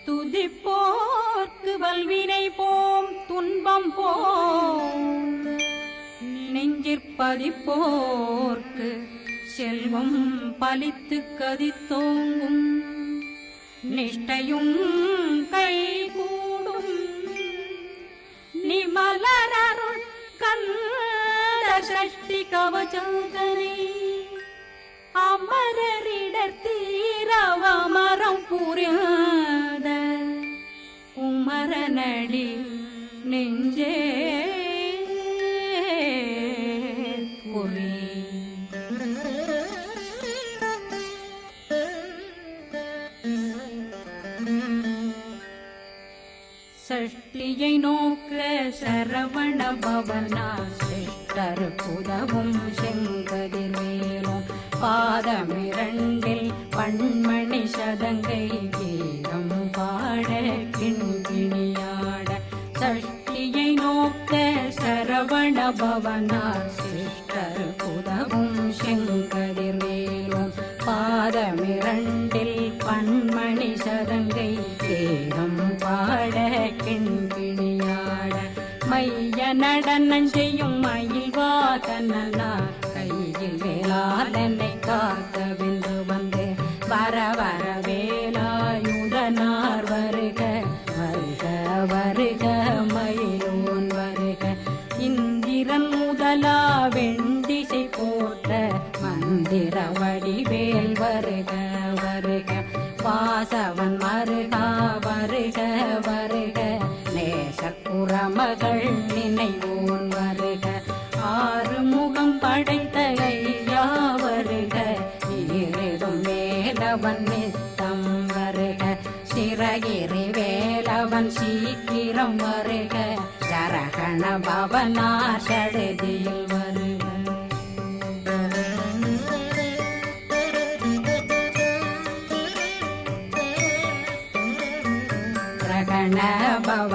துதிப்போர்க்கு வல்வினை போம் துன்பம் போம் நெஞ்சிற்பதிப்போர்க்கு செல்வம் பலித்து கதித்தோங்கும் நிஷ்டையும் கைகூடும் நிமலரருள் கந்த சஷ்டி கவசந்தனை அமரரிடத்தீரவமரம் புரியாத குமரனடி நெஞ்சே குறி சஷ்டியை நோக்க சரவண பவனா சிஷ்டர் புதவும் செங்கதிர்வேலும் பாதமிரண்டில் பண்மணி சதங்கை கீதம் பாட கிண்கிணியாட சஷ்டியை நோக்க சரவண பவனா சிஷ்டர் புதவும் செங்கதிர்வேலும் பாதமிரண்டில் பண்மணி சதங்கை கீதம் பாட கிண்கிணியாட மைய நடனம் செய்யும் மயில் வாதனா கையில் வேளாளனை காக்க வென்று வந்து வர வர வேலாயுதனார் வருக வருக வருக மயிலோன் வருக இந்திரன் முதலா வெண்டிசை போட்ட மந்திர வடிவேல் வருக வருக வாசவன் வருகா வருக வருக நேசக்குறமகள் நினைவோன் வருக ஆறு முகம் படைத்த ஐயா வருக ஈரிடும் வேலவன் நித்தம் வருக சிறகிரி வேலவன் சீக்கிரம் வருக சரகண பவனா சடுதியில் வருக ரகண பவ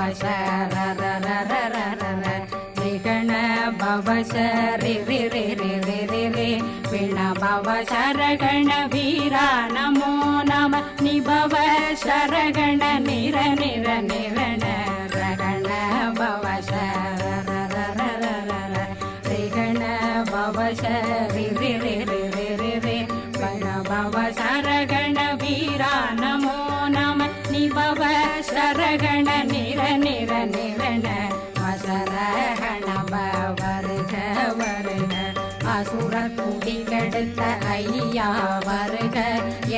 ரிகண பவ சரி ரி ரி ரி ரி ரி ரி விண பவ சரகண வீரா நமோ நம நிபவ சரகண நிர நிர நிரண ரகண பவ ரிகண பவ சரி ரி ரி ரி ரி ரி ரி விண பவ சரகண வீரா நமோ நம நிபவ சரகண நிர நிர நிரண வசரகண வருக வருக அசுர குடி கெடுத்த ஐயா வருக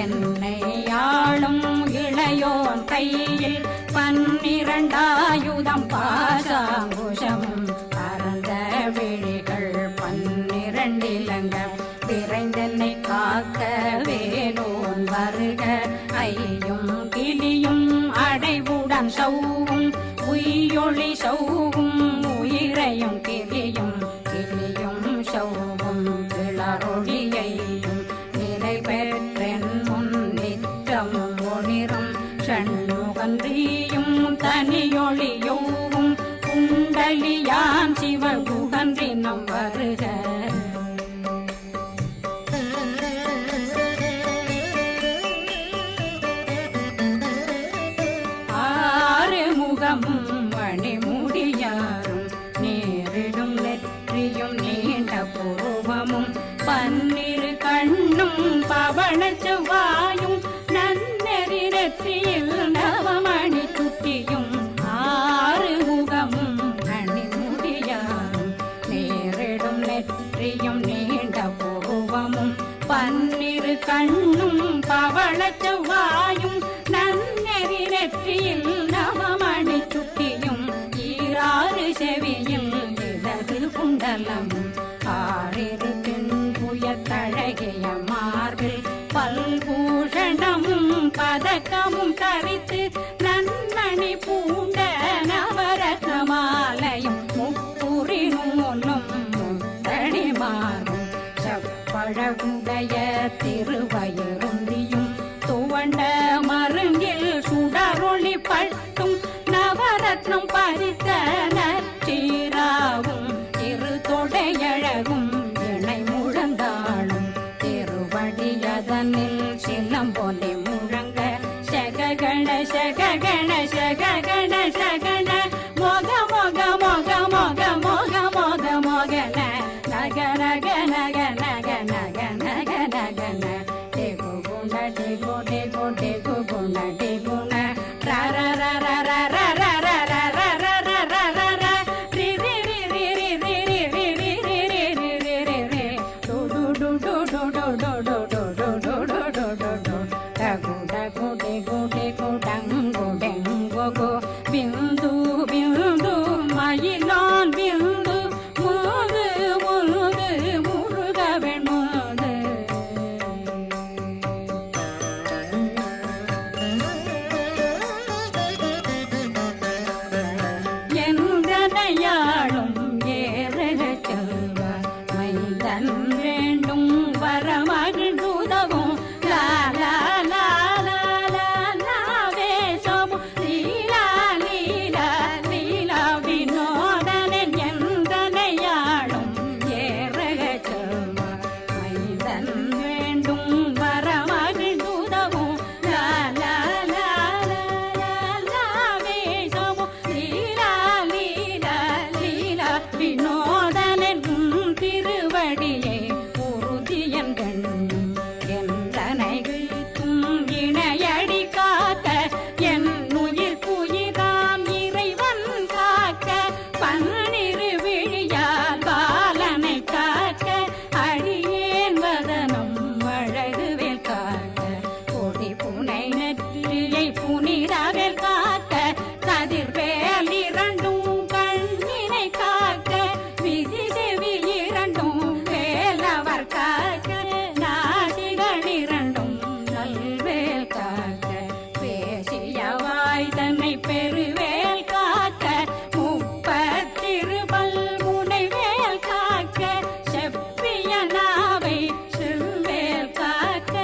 என்னை ஆளும் இளையோன் கையில் 12 பாசாங்குஷம் பரந்த விழிகள் 12 இலங்கம் விரைந்தென்னை காக்க வேலோன் வருக ஐயும் கிளியும் அடைவுடன் சௌவும் உயிரொளி சௌவும் உயிரையும் கிளியும் கிளியும் சௌவும் கிளரொளியையும் நிலை பெற்றென் முன் நித்தமும் ஒளிரும் ஷண்முகன்றியும் தனியொளியோவும் குண்டலியான் சிவகுகன்றினம் வருக மணிமுடியாரும் நேரிடும் நெற்றியும் நீண்ட புருவமும் 12 கண்ணும் பவள செவ்வாயும் நன்னெறி நெற்றியில் நவமணி சுட்டியும் 6 முகமும் மணிமுடியாரும் நேரிடும் நெற்றியும் நீண்ட புருவமும் 12 கண்ணும் பவள செவ்வாயும் நன்னெறி நெற்றியில் நவமணி சுட்டியும் 6 செவியில் இடது குண்டலம் 6 புயத்தழகிய மார்பில் பல்பூஷணமும் பதக்கமும் தரித்து நன்மணி பூண்ட நவரத்ன மாலையும் முப்புரி நூலும் முத்தடி மாறும் செப்பழகுடைய திருவயருந்தியும் துவண்ட மருங்கில் சுடரொளி பட்டும் நவரத்னம் பறித்த நச்சீராவும் இரு தொடையழகும் இணை முழந்தாளும் திருவடியதனில் சிலம்பொலி முழங்க செககண ಶಗ ಗಣಶ ಗಣಶ ಗಣ ಮೊಗ ಮೊಗ ಮೊಗ ಮೊಗ ಮೊಗ ಮೊಗ ಮೊಗನ ನಗ ನಗ ನಗ ನಗ ನಗ ನಗ ನಗನ ಟೇಗು ಗುಣ ಟೇಗು ಟೇಗು ಟೇಗು ಗುಣ ಟೇಗುಣ ರ ರ ರ ರ ರ ರ ರ ರ ರ ರ ರ ರ ರ ರ ರ ರಿ ರಿ ರಿ ರಿ ರಿ ರಿ ರಿ ರಿ ರಿ ರಿ ರಿ ರಿ ರಿ ರಿ ರಿ ಡು ಡು ಡು ಡು ಡು ಡು ಡು ಡು ಡು ಡು ಡು ಡು ಡು ಡು ಡು ಡಗು ಡಗು ಡೆಗು ಡೆಗು ಡಂಗು ಡೆಂಗು ಗು ಬಿಂದು ಬಿಂದು மயிலான் விந்து முது முது முருகவன் முது எந்தனையாளும் ஏறக செல்வ மைந்தன் வேண்டும் வரமகிழ்ந்துதவும் லா லா லா லா லா லா வேஷமும் லீலா லீலா லீலா வினோதனன் எந்தனையாளும் ஏறக செல்வ மைந்தன் வேண்டும் வரமகிழ்ந்துதவும் லா லா லா லா லா லா வேஷமும் லீலா லீலா லீலா வினோதனன் திருவடியை உறுதியன் கண்ணும் எந்தனை கிழித்தும் இணையடி காக்க என் உயிர் குயிராம் இறைவன் காக்க பன்னிரு விழியால் பாலனை காக்க அடியேன் வதனம் அழகுவேல் காக்க கொடி புனை நெற்றியை புனிதவேல் காக்க கதிர்வேல் இரண்டும் கண்ணினை காக்க விதி செவி இரண்டும் வேலவர் காக்க நாசிகள் இரண்டும் நல்வேல் காக்க பேசியவாய் தன்னை பெருவேல் காக்க முப்பத்திருபல் முனைவேல் காக்க செப்பிய நாவை செவ்வேல் காக்க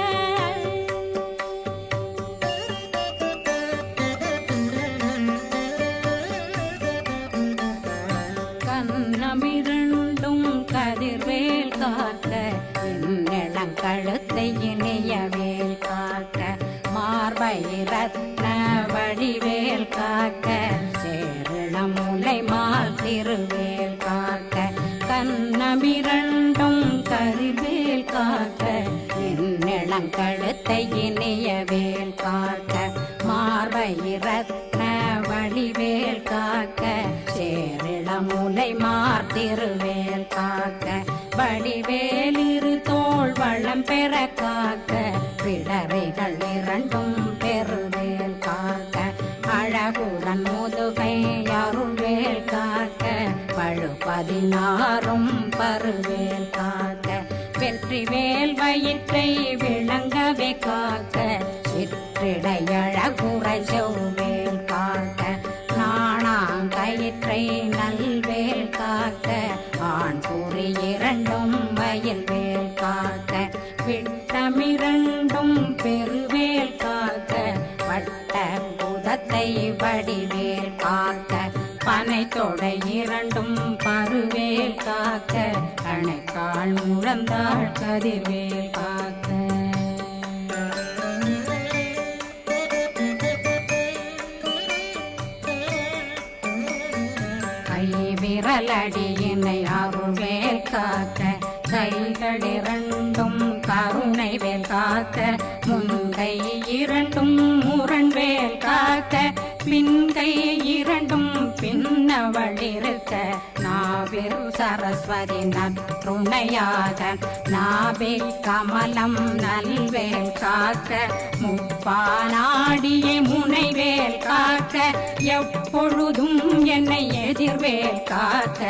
கண்ணமிரண்டும் கதிர்வேல் காக்க இந்நிலங்கழுத்தை இணையவேல் காக்க மார்பை ரத்ன வடிவேல் காக்க சேரணமுலை மால் திருவேல் காக்க கண்ணமிரண்டும் கதிர்வேல் காக்க இந்நிலங்கழுத்தை இணையவேல் காக்க மார்பை ரத்ன வடிவேல் காக்க சேரிளமுலை மார்த்திருவேல் காக்க வடிவேல் இரு தோள் வளம் பெற காக்க பிடரைகள் இரண்டும் பெருவேல் காக்க அழகுடன் முதுகை அருள்வேல் காக்க பழு 16 பருவேல் காக்க வெற்றிவேல் வயிற்றை விளங்கவே காக்க சிற்றிடையழகுரை செவ்வேல் காக்க நாணாங்கயிற்றை நல்வேல் காக்க ஆண் குறி இரண்டும் வயல்வேல் காக்க விட்டமிரண்டும் பெருவேல் காக்க வட்ட புதத்தை வடிவேல் காக்க பனை தொடை இரண்டும் பருவேல் காக்க அணைக்கால் முழந்தாள் கதிர்வேல் காக்க கை விரலடியினை அருள்வேல் காக்க கைகள் இரண்டும் கருணை வேல் காக்க முன்கை இரண்டும் முரண்வேல் காக்க பின்கை இரண்டும் பின்னவளிருக்க நாவில் சரஸ்வதி நற்றுணையாக நாபி கமலம் நல்வேல் காக்க முப்பானாடியை முனைவேல் காக்க எப்பொழுதும் என்னை எதிர்வேல் காக்க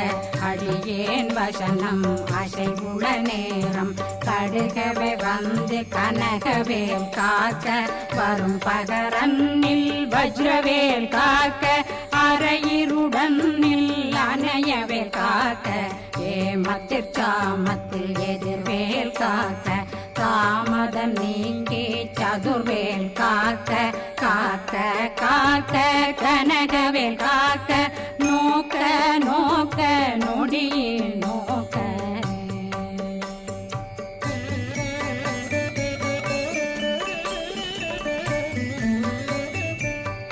அடியேன் வசனம் அசைவுள நேரம் கடுகவே வந்து கனகவேல் காக்க வரும் பகரன்னில் வஜ்ரவேல் காக்க அரையிருடன் அணையவேல் காக்க ஏமத்திற் சாமத்தில் எதிர்வேல் காக்க தாமதம் நீங்கி சதுர்வேல் காக்க காக்க காக்க கனகவேல் காக்க நோக்க நோக்க நொடியில் நோக்க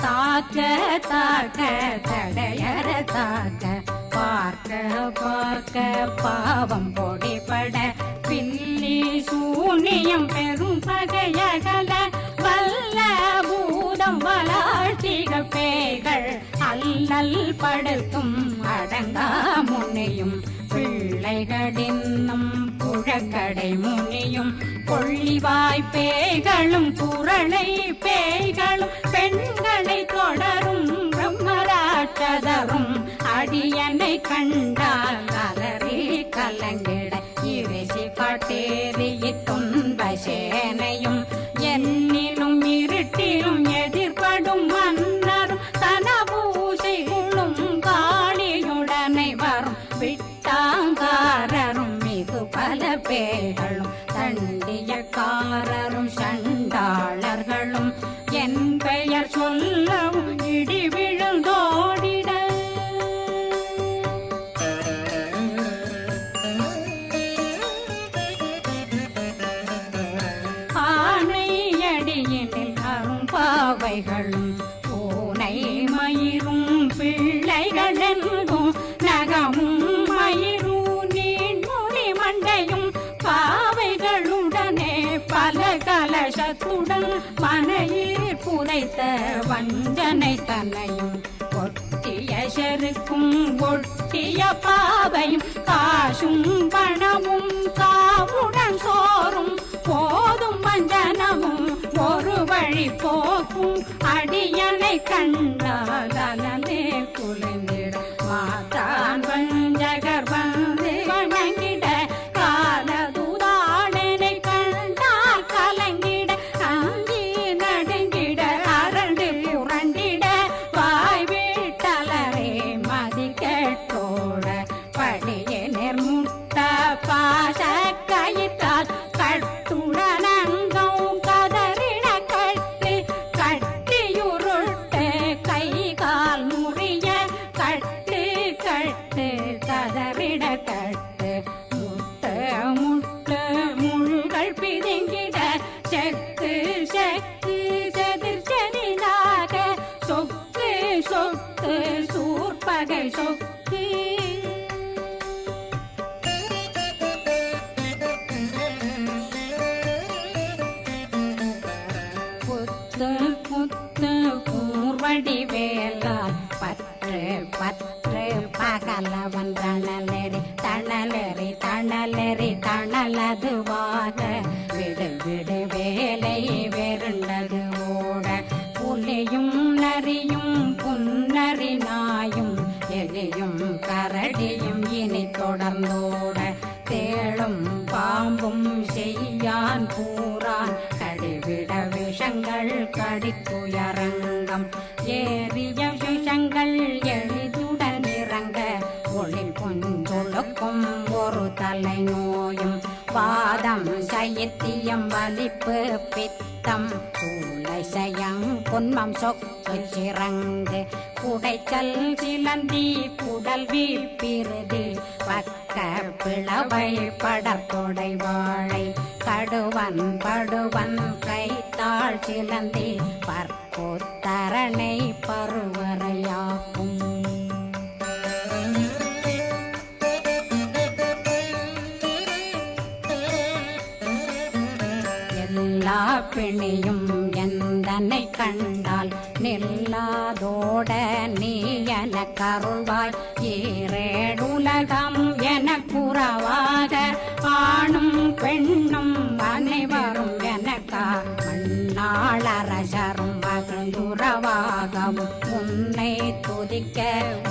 தாக்க தாக்க தடையற தாக்க பார்க்க பார்க்க பாவம் பொடிபட பில்லி சூனியம் பெரும் பகையகல வல்ல பூதம் வளாழ்த்திகள் பேய்கள் அல்லல் படுத்தும் அடங்கா முனியும் பிள்ளைகளின்னும் புழக்கடை முனியும் கொள்ளிவாய் பேய்களும் குரளை பேய்களும் பெண்களை தொடரும் பிரம்மராட்சதரும் அடியனை கண்டால் அலறி கலங்கிட இரிசி காட்டேறிய துன்ப சேனையும் என்னிலும் இருட்டிலும் எதிர்படும் மன்னரும் தனபூசைகளும் காளியுடனை வரும் விட்டாங்காரரும் மிகு பல பேர்களும் தண்டியக்காரரும் சண்டாளர்களும் என் பெயர் சொல்லவும் இடி விழுந்தோடிட ஆனையடியினில் அரும்பாவைகளும் பூனை மயிரும் பிள்ளைகளென்றும் நகமும் மயிரும் நீண்மொழி மண்டையும் பாவைகளுடனே பல கலசத்துடன் மனையில் புதைத்த வஞ்சனை தன்னையும் ஒட்டிய செருக்கும் ஒட்டிய பாவையும் காசும் பணமும் காவுடன் சோறும் போதும் வஞ்சனமும் ஒரு வழி போக்கும் அடியனை கண்டால் அலனே குளிர்ந்திட மாதான் வஞ்சகர் வந்து வணங்கிட காலதுதாளனை கண்டால் கலங்கிட அஞ்சி நடுங்கிட அரண்டு புரண்டிட வாய் வீட்டலரே மதி கேட்டோட படியே நிர்முட்ட பாச கயிற்றால் கட்டுடனங்கும் கதறிட கட்டு கட்டியுருட்டு கை கால் முறிய கட்டு கட்டு கதறிட கட்டு முட்ட முட்டு முள்கள் பிதுங்கிட செக்கு செக்கு செதிர் செதிலாக சொக்கு சொக்கு சூர்பகை சொக்கு புத்து புத்து கூர்வடி வேலால் பற்று பற்று பகலவன் தணலெறி தணலெறி தணலெறி தணலதுவாக விடு விடு வேலை வெருண்டது ஓட புலியும் நரியும் புன்னரி நாயும் எலியும் கரடியும் இனி தொடர்ந்தோட தேளும் பாம்பும் செய்யான் கூறான் கடிவிட விஷங்கள் கடித்துயரங்கம் ஏறிய விஷங்கள் எளிதுடன் இறங்க ஒளி கொஞ்சொழுக்கும் ஒரு தலை நோயும் வாதம் சைத்தியம் வலிப்பு பித்தம் சூளை சயம் பொன்மம் சொக்கு சிறங்கு குடைச்சல் சிலந்தி குடல் வீப்பிருதி பக்க பிளவை படற்கொடை வாழை கடுவன் படுவன் கைத்தாள் சிலந்தி பற்போத்தரணை பருவரையாக்கும் எல்லா பிணியும் எந்தனை கண்டால் நில்லாதோட நீ என கருள்வாய் ஈரேடுலகம் என குறவாக ஆணும் பெண்ணும் அனைவரும் எனக்கா மண்ணாளரசரும் மகிழ்ந்துறவாகவும் உன்னை துதிக்க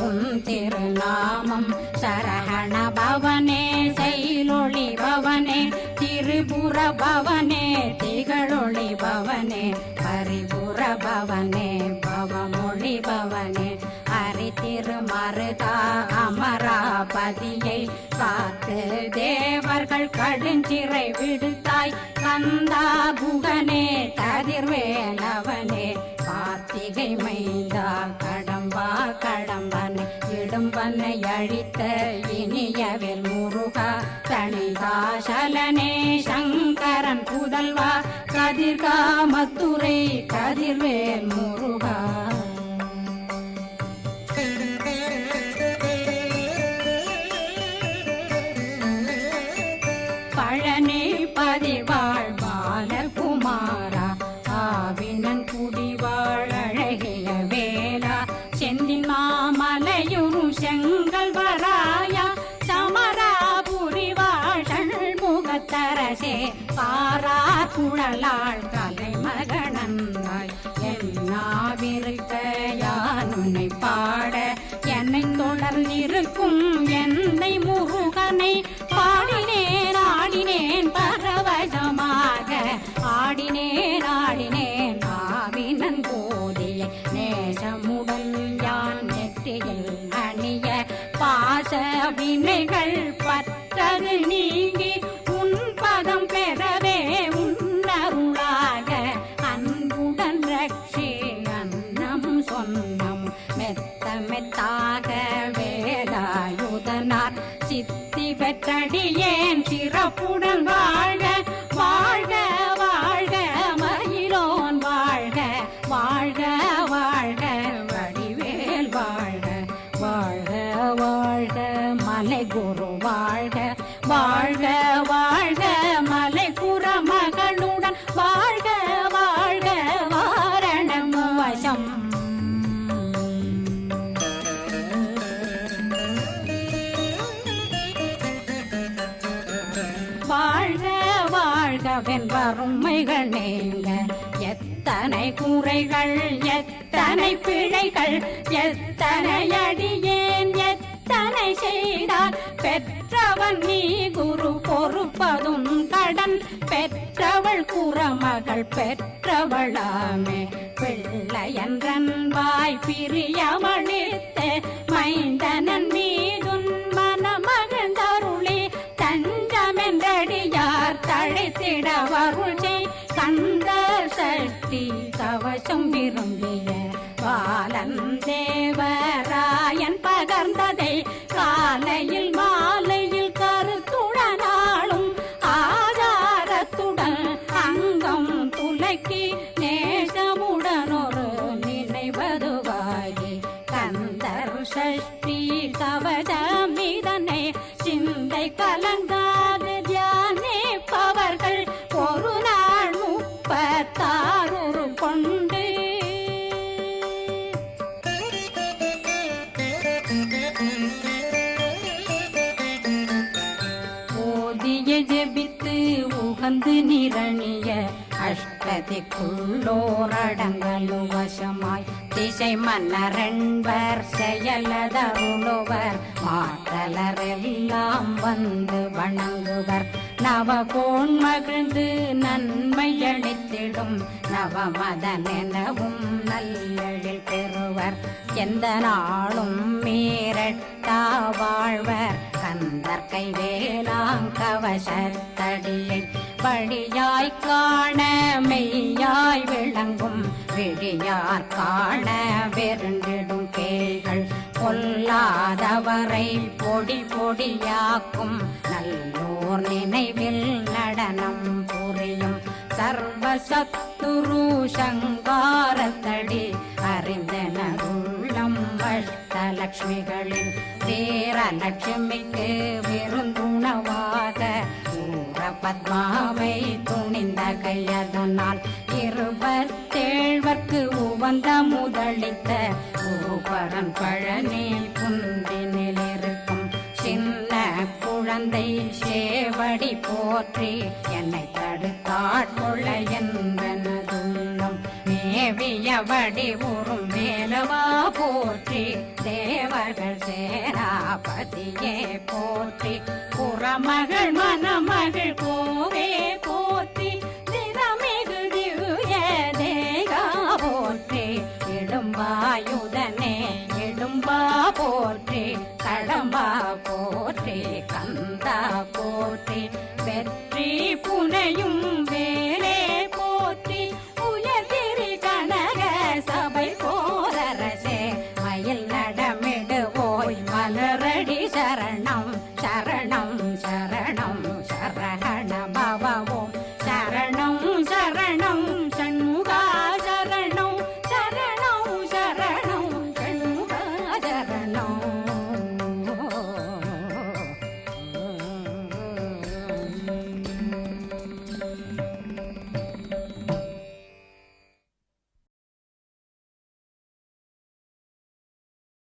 உன் திருநாமம் சரகண பவனே செயலொளி பவனே திரிபுர பவனே திகழொளி பவனே பரிபுர பவனே பவமொழி பவனே ஹரி திருமருகா அமராபதியை காத்து தேவர்கள் கடுஞ்சிறை விடுத்தாய் கந்தா குகனே கதிர்வேலவனே கார்த்திகை மைந்தா கடம்பா கடம்பனை இடும்பனை அழித்த இனியவேல் முருகா தணிகாசலனே சங்கரன் புதல்வா கதிர்காமத்துரை கதிர்வேல் முருகா. வறுமைகள் நீங்க எத்தனை குறைகள் எத்தனை பிழைகள் எத்தனை அடியேன் எத்தனை செய்தால் பெற்றவன் நீ குரு பொறுப்பதும் கடன் பெற்றவள் குறமகள் பெற்றவளாமே பிள்ளையன்றன் வாய் பிரியமளித்த மைந்தனன் மீதுன் மனமகிழ்ந்தருளே தஞ்சமென்றடியார் தழைத்திட வருளே கந்த சஷ்டி கவசம் விரும்பிய பாலன் தேவராயன் பகர்ந்ததை காலையில் மாலையில் கருத்துடனாலும் ஆதாரத்துடன் அங்கம் துலக்கி நேசமுடனொரு நினைவதுவாகி கந்தர் சஷ்டி கவசமிதனை சிந்தை கலங்காத தியானிப்பவர்கள் ஒரு நாள் 36 கொண்டு ஓதிய ஜெபித்து உகந்து நிரணிய அஷ்டதிக்குள்ளோரடங்கலும் வசமாய் திசை மன்னரென்பர் செயலதருளுவர் மாற்றலரெல்லாம் வந்து வணங்குவர் நவகோன் மகிழ்ந்து நன்மையளித்திடும் நவமதனெனவும் நல்லெழில் பெறுவர் எந்த நாளும் மீறட்டா வாழ்வர் கந்தர் கைவேலாங்கவசத்தடியை படியாய் காண மெய்யாய் விளங்கும் விழியார் காண வெருண்டிடும் கேள்கள் பொல்லாதவரை பொடி பொடியாக்கும் நல்லோர் நினைவில் நடனம் புரியும் சர்வசத்துரு சங்காரத்தடி அறிந்தனருள்ளம் அஷ்டலட்சுமிகளில் வீரலட்சுமிக்கு விருந்துணவாக பத்மாவை துணிந்த கையதனால் 27 உவந்த முதலித்த பூபரன் பழனி குன்றினில் இருக்கும் சின்ன குழந்தை சேவடி போற்றி என்னை தடுத்தாட்கொள்ள என்பனதுள்ளம் மேவிய வடிவுறும் வேலவா போற்றி தேவர்கள் சேனாபதியே போற்றி புறமகள் மணமகள் கோவே